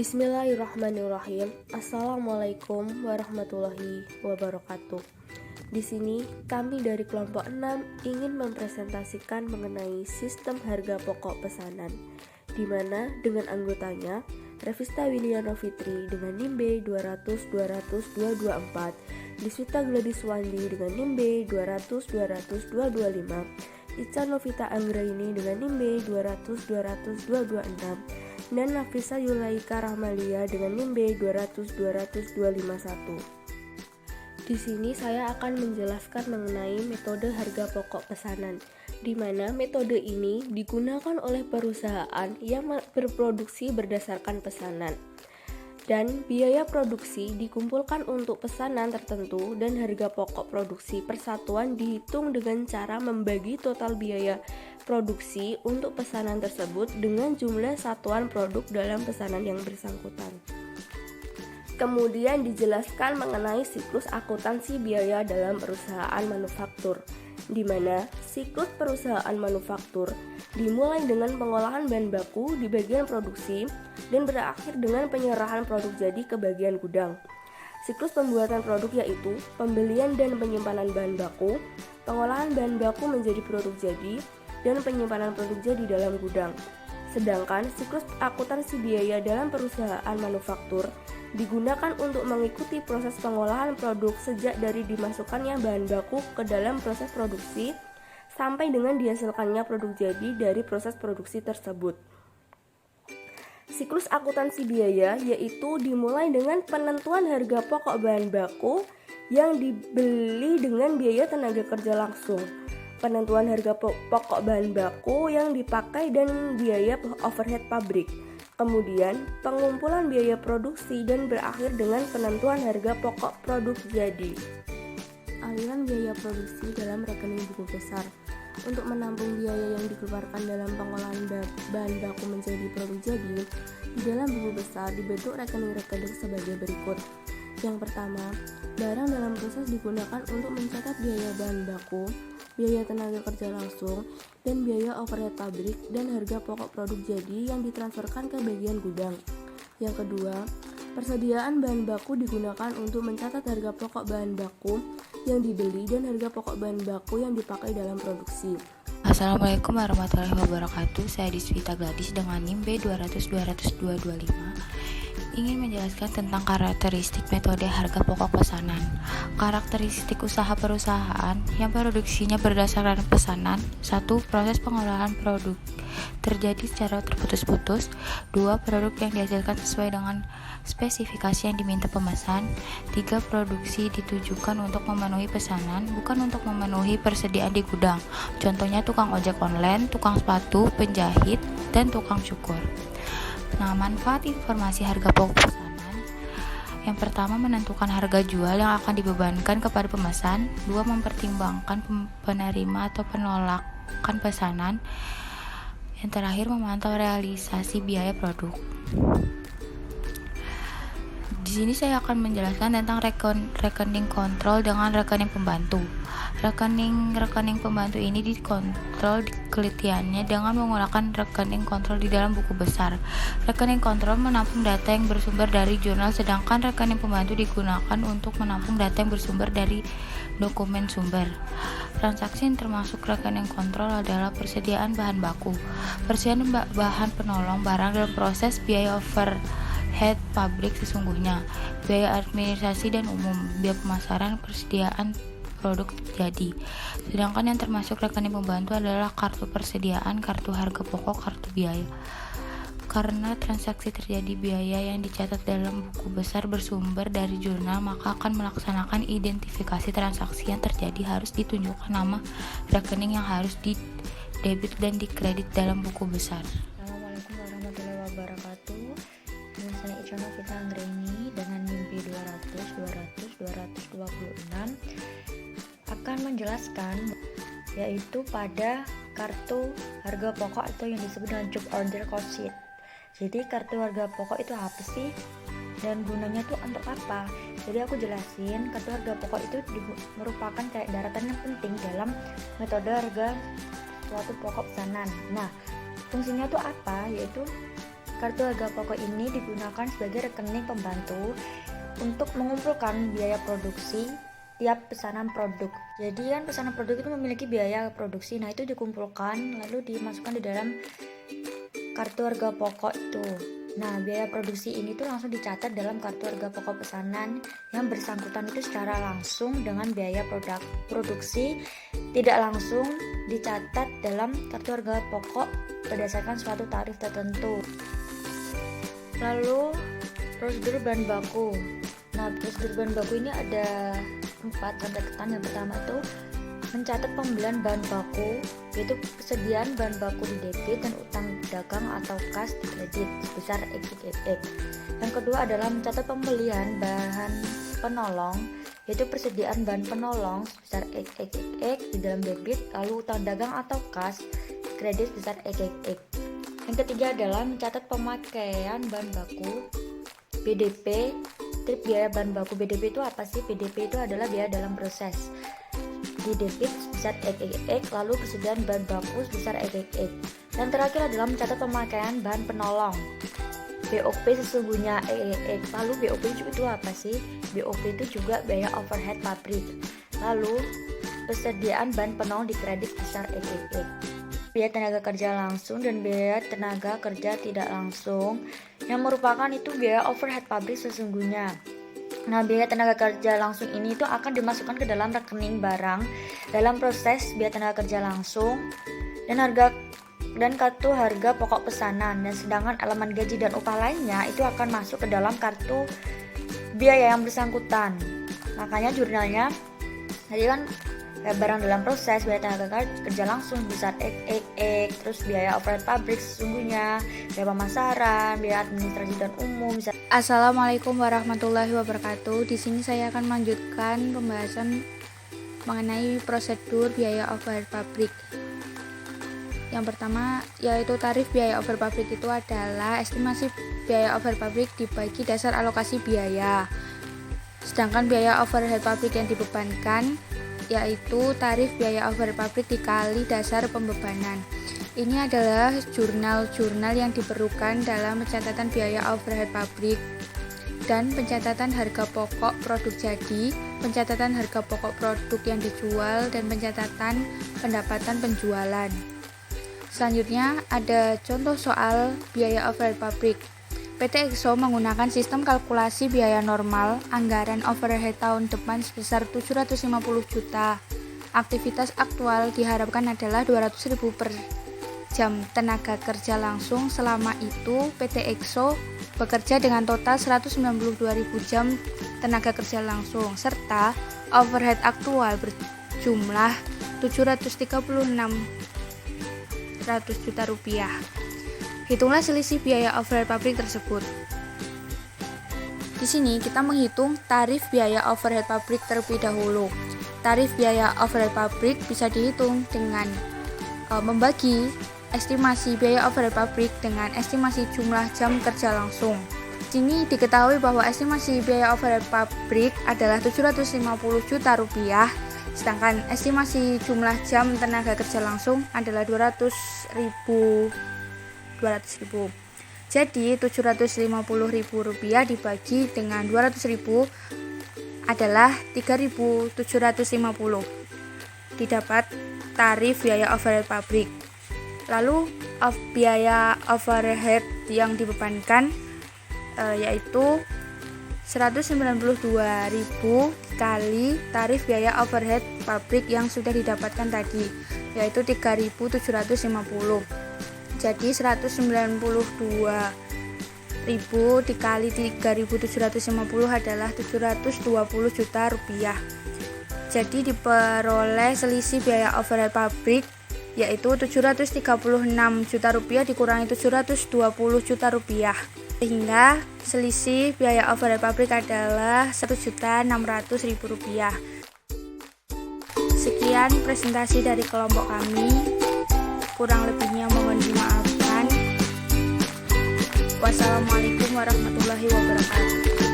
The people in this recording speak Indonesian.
Bismillahirrahmanirrahim. Assalamualaikum warahmatullahi wabarakatuh. Di sini kami dari kelompok 6 ingin mempresentasikan mengenai sistem harga pokok pesanan, di mana dengan anggotanya Revista Wiliana Fitri dengan NIM B 200 200 224, Liswita Gladys Wandi dengan NIM B 200 200 225, Ica Novita Anggraini dengan NIM B 200 200 226, dan Nafisa Yulaika Rahmalia dengan NIM B 200 200 251. Di sini saya akan menjelaskan mengenai metode harga pokok pesanan, di mana metode ini digunakan oleh perusahaan yang berproduksi berdasarkan pesanan. Dan biaya produksi dikumpulkan untuk pesanan tertentu dan harga pokok produksi persatuan dihitung dengan cara membagi total biaya produksi untuk pesanan tersebut dengan jumlah satuan produk dalam pesanan yang bersangkutan. Kemudian dijelaskan mengenai siklus akuntansi biaya dalam perusahaan manufaktur, di mana siklus perusahaan manufaktur dimulai dengan pengolahan bahan baku di bagian produksi dan berakhir dengan penyerahan produk jadi ke bagian gudang. Siklus pembuatan produk yaitu pembelian dan penyimpanan bahan baku, pengolahan bahan baku menjadi produk jadi, dan penyimpanan produk jadi dalam gudang. Sedangkan siklus akuntansi biaya dalam perusahaan manufaktur digunakan untuk mengikuti proses pengolahan produk sejak dari dimasukkannya bahan baku ke dalam proses produksi sampai dengan dihasilkannya produk jadi dari proses produksi tersebut. Siklus akuntansi biaya yaitu dimulai dengan penentuan harga pokok bahan baku yang dibeli dengan biaya tenaga kerja langsung, penentuan harga pokok bahan baku yang dipakai dan biaya overhead pabrik, kemudian pengumpulan biaya produksi dan berakhir dengan penentuan harga pokok produk jadi. Aliran biaya produksi dalam rekening buku besar. Untuk menampung biaya yang dikeluarkan dalam pengolahan bahan baku menjadi produk jadi, di dalam buku besar dibentuk rekening-rekening sebagai berikut. Yang pertama, barang dalam proses digunakan untuk mencatat biaya bahan baku, biaya tenaga kerja langsung, dan biaya overhead pabrik dan harga pokok produk jadi yang ditransferkan ke bagian gudang. Yang kedua, persediaan bahan baku digunakan untuk mencatat harga pokok bahan baku yang dibeli dan harga pokok bahan baku yang dipakai dalam produksi. Assalamualaikum warahmatullahi wabarakatuh. Saya Liswita Gladys dengan NIM B 200 200 225 ingin menjelaskan tentang karakteristik metode harga pokok pesanan. Karakteristik usaha perusahaan yang produksinya berdasarkan pesanan. 1. Proses pengolahan produk terjadi secara terputus-putus. 2. Produk yang dihasilkan sesuai dengan spesifikasi yang diminta pemesan. 3. Produksi ditujukan untuk memenuhi pesanan, bukan untuk memenuhi persediaan di gudang. Contohnya tukang ojek online, tukang sepatu, penjahit, dan tukang cukur. Nah, manfaat informasi harga pokok pesanan. Yang pertama, menentukan harga jual yang akan dibebankan kepada pemesan. 2. Mempertimbangkan penerima atau penolakan pesanan. Yang terakhir, memantau realisasi biaya produk. Di sini saya akan menjelaskan tentang rekening kontrol dengan rekening pembantu. Rekening pembantu ini dikontrol kelitiannya dengan menggunakan rekening kontrol di dalam buku besar. Rekening kontrol menampung data yang bersumber dari jurnal, sedangkan rekening pembantu digunakan untuk menampung data yang bersumber dari dokumen sumber. Transaksi yang termasuk rekening kontrol adalah persediaan bahan baku, persediaan bahan penolong barang dalam proses, biaya overhead pabrik sesungguhnya, biaya administrasi dan umum, biaya pemasaran, persediaan produk jadi. Sedangkan yang termasuk rekening pembantu adalah kartu persediaan, kartu harga pokok, kartu biaya. Karena transaksi terjadi biaya yang dicatat dalam buku besar bersumber dari jurnal, maka akan melaksanakan identifikasi transaksi yang terjadi harus ditunjukkan nama rekening yang harus di debit dan dikredit dalam buku besar. Assalamualaikum warahmatullahi wabarakatuh. Dengan saya Ica Novita Anggraini dengan NIM B 200 200 226 akan menjelaskan yaitu pada kartu harga pokok atau yang disebut dengan job order cost sheet. Jadi kartu harga pokok itu apa sih dan gunanya tuh untuk apa? Jadi aku jelasin, kartu harga pokok itu merupakan kayak daratan yang penting dalam metode harga suatu pokok pesanan. Nah, fungsinya tuh apa? Yaitu Kartu harga pokok ini digunakan sebagai rekening pembantu untuk mengumpulkan biaya produksi tiap pesanan produk. Jadi kan pesanan produk itu memiliki biaya produksi, nah itu dikumpulkan lalu dimasukkan di dalam kartu harga pokok itu. Nah, biaya produksi ini tuh langsung dicatat dalam kartu harga pokok pesanan yang bersangkutan itu secara langsung dengan biaya produksi, tidak langsung dicatat dalam kartu harga pokok berdasarkan suatu tarif tertentu. Lalu prosedur bahan baku. Nah, prosedur bahan baku ini ada 4 catatan. Yang pertama itu mencatat pembelian bahan baku, yaitu persediaan bahan baku di debit dan utang dagang atau kas di kredit sebesar XXX. Yang kedua adalah mencatat pembelian bahan penolong, yaitu persediaan bahan penolong sebesar XXX di dalam debit, lalu utang dagang atau kas di kredit sebesar XXX. Yang ketiga adalah mencatat pemakaian bahan baku BDP. Trip biaya bahan baku BDP itu apa sih? BDP itu adalah biaya dalam proses. Di debit sebesar XXX, lalu persediaan bahan baku sebesar XXX. Dan terakhir adalah mencatat pemakaian bahan penolong. BOP sesungguhnya XXX. Lalu BOP itu apa sih? BOP itu juga biaya overhead pabrik. Lalu persediaan bahan penolong di kredit sebesar XXX. Biaya tenaga kerja langsung dan biaya tenaga kerja tidak langsung yang merupakan itu biaya overhead pabrik sesungguhnya. Nah, biaya tenaga kerja langsung ini itu akan dimasukkan ke dalam rekening barang dalam proses biaya tenaga kerja langsung dan kartu harga pokok pesanan, dan sedangkan elemen gaji dan upah lainnya itu akan masuk ke dalam kartu biaya yang bersangkutan. Makanya jurnalnya tadi kan barang dalam proses biaya tenaga kerja langsung besar XXX, terus biaya overhead pabrik sesungguhnya, biaya pemasaran, biaya administrasi dan umum. Assalamualaikum warahmatullahi wabarakatuh. Di sini saya akan melanjutkan pembahasan mengenai prosedur biaya overhead pabrik. Yang pertama yaitu tarif biaya overhead pabrik itu adalah estimasi biaya overhead pabrik dibagi dasar alokasi biaya. Sedangkan biaya overhead pabrik yang dibebankan yaitu tarif biaya overhead pabrik dikali dasar pembebanan. Ini adalah jurnal-jurnal yang diperlukan dalam pencatatan biaya overhead pabrik dan pencatatan harga pokok produk jadi, pencatatan harga pokok produk yang dijual, dan pencatatan pendapatan penjualan. Selanjutnya ada contoh soal biaya overhead pabrik. PT EXO menggunakan sistem kalkulasi biaya normal anggaran overhead tahun depan sebesar 750 juta. Aktivitas aktual diharapkan adalah 200.000 per jam tenaga kerja langsung. Selama itu PT EXO bekerja dengan total 192.000 jam tenaga kerja langsung serta overhead aktual berjumlah 736.000 juta rupiah. Hitunglah selisih biaya overhead pabrik tersebut. Di sini kita menghitung tarif biaya overhead pabrik terlebih dahulu. Tarif biaya overhead pabrik bisa dihitung dengan membagi estimasi biaya overhead pabrik dengan estimasi jumlah jam kerja langsung. Di sini diketahui bahwa estimasi biaya overhead pabrik adalah 750 juta rupiah, sedangkan estimasi jumlah jam tenaga kerja langsung adalah 200.000. Jadi 750.000 rupiah dibagi dengan 200.000 adalah 3.750. Didapat tarif biaya overhead pabrik. Lalu biaya overhead yang dibebankan yaitu 192.000 kali tarif biaya overhead pabrik yang sudah didapatkan tadi, yaitu 3.750. Jadi 192.000 dikali 3.750 adalah 720 juta rupiah. Jadi diperoleh selisih biaya overhead pabrik yaitu 736 juta rupiah dikurangi 720 juta rupiah. Sehingga selisih biaya overhead pabrik adalah 1.600.000 rupiah. Sekian presentasi dari kelompok kami. Kurang lebihnya mohon dimaafkan. Wassalamualaikum warahmatullahi wabarakatuh.